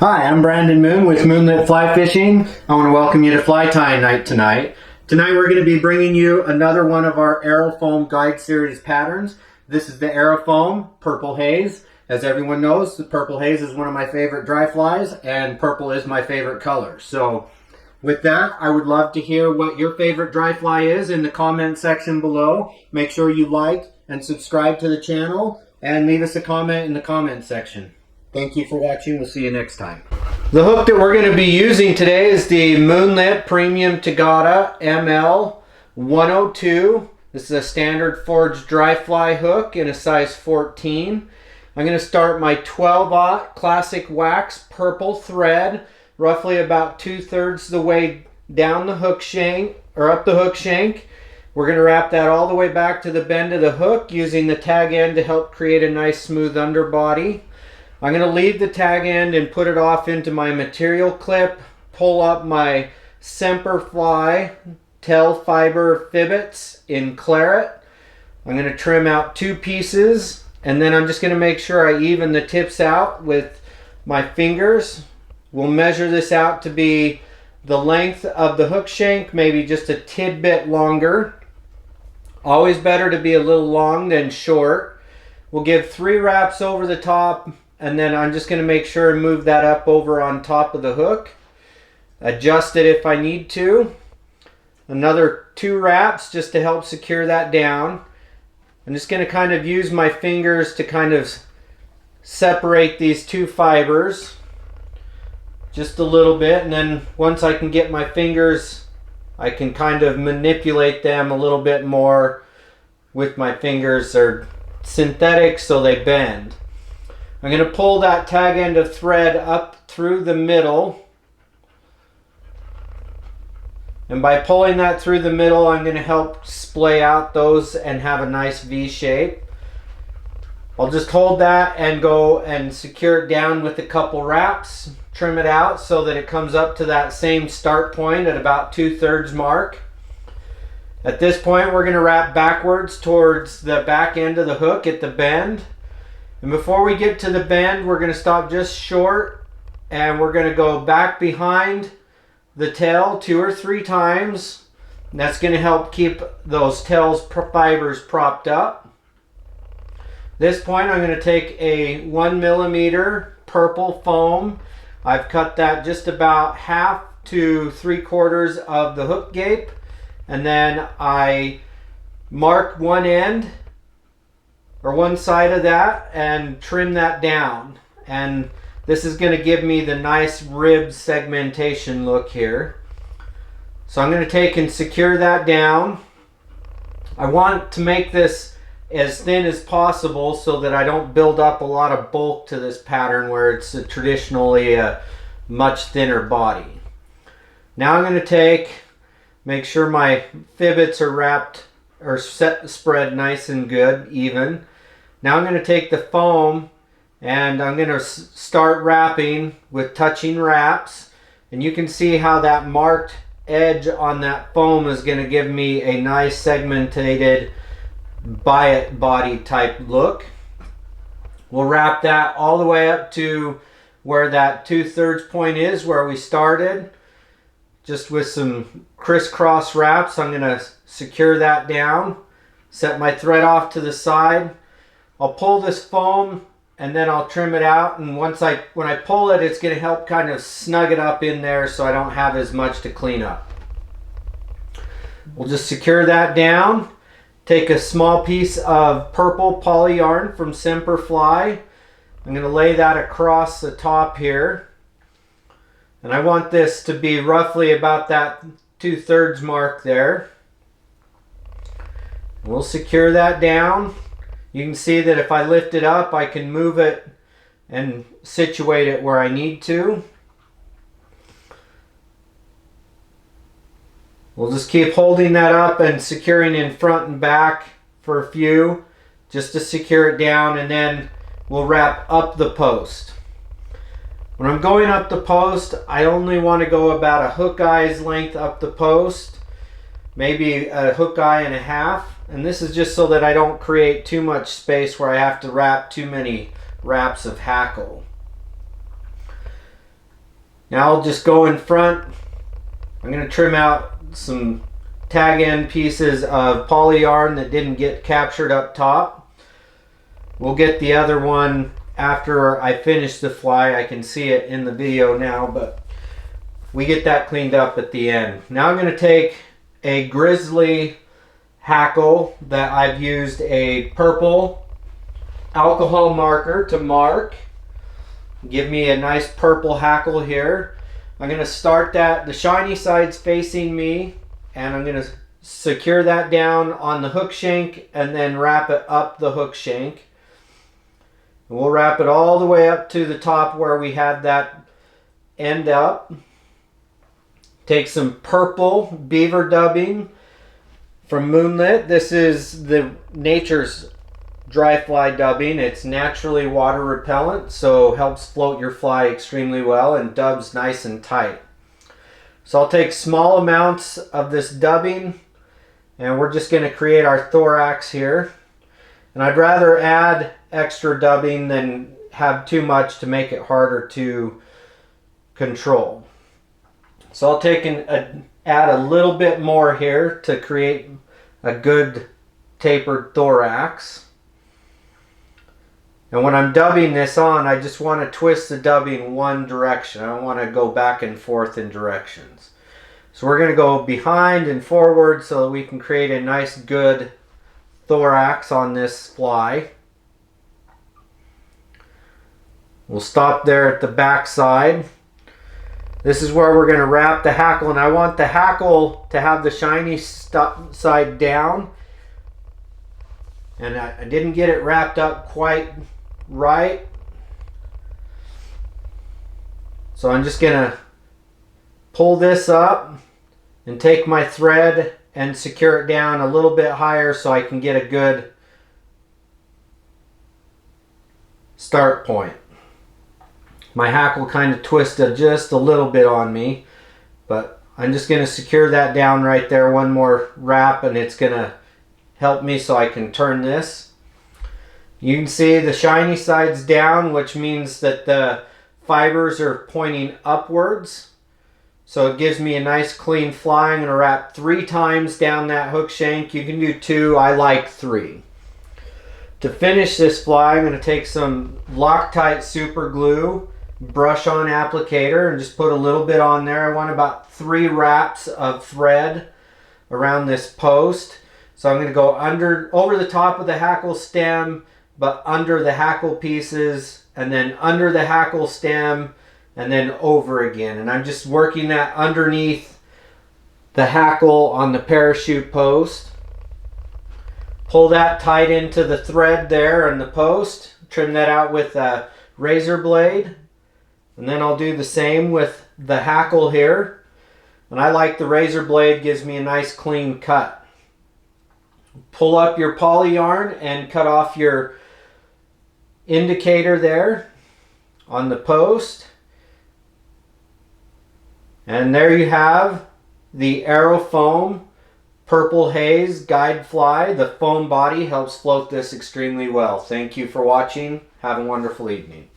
Hi, I'm Brandon Moon with Moonlit Fly Fishing. I want to welcome you to Fly Tying Night tonight. Tonight we're going to be bringing you another one of our AeroFoam Guide Series patterns. This is the AeroFoam Purple Haze. As everyone knows, the Purple Haze is one of my favorite dry flies, and purple is my favorite color. So with that, I would love to hear what your favorite dry fly is in the comment section below. Make sure you like and subscribe to the channel and leave us a comment in the comment section. Thank you for watching. We'll see you next time. The hook that we're going to be using today is the Moonlit Premium Tagata ML 102. This is a standard forged dry fly hook in a size 14. I'm going to start my 12-aught classic wax purple thread, roughly about 2/3 the way down the hook shank, or up the hook shank. We're going to wrap that all the way back to the bend of the hook using the tag end to help create a nice smooth underbody. I'm going to leave the tag end and put it off into my material clip, pull up my Semperfli tail fiber fibbets in claret. I'm going to trim out 2 pieces, and then I'm just going to make sure I even the tips out with my fingers. We'll measure this out to be the length of the hook shank, maybe just a tidbit longer. Always better to be a little long than short. We'll give 3 wraps over the top, and then I'm just going to make sure and move that up over on top of the hook. Adjust it if I need to. Another 2 wraps just to help secure that down. I'm just going to kind of use my fingers to kind of separate these 2 fibers just a little bit, and then once I can get my fingers, I can kind of manipulate them a little bit more with my fingers. They're synthetic, so they bend. I'm going to pull that tag end of thread up through the middle, and by pulling that through the middle, I'm going to help splay out those and have a nice V shape. I'll just hold that and go and secure it down with a couple wraps, trim it out so that it comes up to that same start point at about 2/3 mark. At this point, we're going to wrap backwards towards the back end of the hook at the bend. And before we get to the bend, we're going to stop just short, and we're going to go back behind the tail 2 or 3 times. And that's going to help keep those tails fibers propped up. At this point, I'm going to take a 1mm purple foam. I've cut that just about 1/2 to 3/4 of the hook gape, and then I mark one end or one side of that and trim that down, and this is going to give me the nice rib segmentation look here. So I'm going to take and secure that down. I want to make this as thin as possible so that I don't build up a lot of bulk to this pattern where it's traditionally a much thinner body. Now I'm going to make sure my fibbets are wrapped or spread nice and good, even. Now I'm going to take the foam and I'm going to start wrapping with touching wraps, and you can see how that marked edge on that foam is going to give me a nice segmented body type look. We'll wrap that all the way up to where that 2/3 point is, where we started. Just with some crisscross wraps, I'm going to secure that down, set my thread off to the side. I'll pull this foam and then I'll trim it out, and when I pull it, it's going to help kind of snug it up in there so I don't have as much to clean up. We'll just secure that down. Take a small piece of purple poly yarn from Semperfli. I'm going to lay that across the top here. And I want this to be roughly about that 2/3 mark there. We'll secure that down. You can see that if I lift it up, I can move it and situate it where I need to. We'll just keep holding that up and securing in front and back for a few, just to secure it down, and then we'll wrap up the post. When I'm going up the post, I only want to go about a hook eye's length up the post, maybe a hook eye and a half. And this is just so that I don't create too much space where I have to wrap too many wraps of hackle. Now I'll just go in front. I'm going to trim out some tag end pieces of poly yarn that didn't get captured up top. We'll get the other one after I finish the fly. I can see it in the video now, but we get that cleaned up at the end. Now I'm going to take a grizzly hackle that I've used a purple alcohol marker to mark. Give me a nice purple hackle here. I'm going to start that, the shiny side's facing me, and I'm going to secure that down on the hook shank and then wrap it up the hook shank. And we'll wrap it all the way up to the top where we had that end up. Take some purple beaver dubbing from Moonlit. This is the Nature's dry fly dubbing. It's naturally water repellent, so helps float your fly extremely well and dubs nice and tight. So I'll take small amounts of this dubbing and we're just going to create our thorax here. And I'd rather add extra dubbing than have too much to make it harder to control. So I'll take and add a little bit more here to create a good tapered thorax. And when I'm dubbing this on, I just want to twist the dubbing one direction. I don't want to go back and forth in directions. So we're going to go behind and forward so that we can create a nice good thorax on this fly. We'll stop there at the back side. This is where we're going to wrap the hackle, and I want the hackle to have the shiny side down. And I didn't get it wrapped up quite right. So I'm just going to pull this up and take my thread and secure it down a little bit higher so I can get a good start point. My hackle kind of twisted just a little bit on me, but I'm just going to secure that down right there. One more wrap and it's going to help me so I can turn this. You can see the shiny side's down, which means that the fibers are pointing upwards. So it gives me a nice clean fly. I'm going to wrap 3 times down that hook shank. You can do 2. I like 3. To finish this fly, I'm going to take some Loctite super glue, brush on applicator, and just put a little bit on there. I want about 3 wraps of thread around this post. So I'm going to go over the top of the hackle stem, but under the hackle pieces, and then under the hackle stem, and then over again. And I'm just working that underneath the hackle on the parachute post. Pull that tight into the thread there in the post. Trim that out with a razor blade. And then I'll do the same with the hackle here. And I like the razor blade, gives me a nice clean cut. Pull up your poly yarn and cut off your indicator there on the post. And there you have the AeroFoam Purple Haze guide fly. The foam body helps float this extremely well. Thank you for watching. Have a wonderful evening.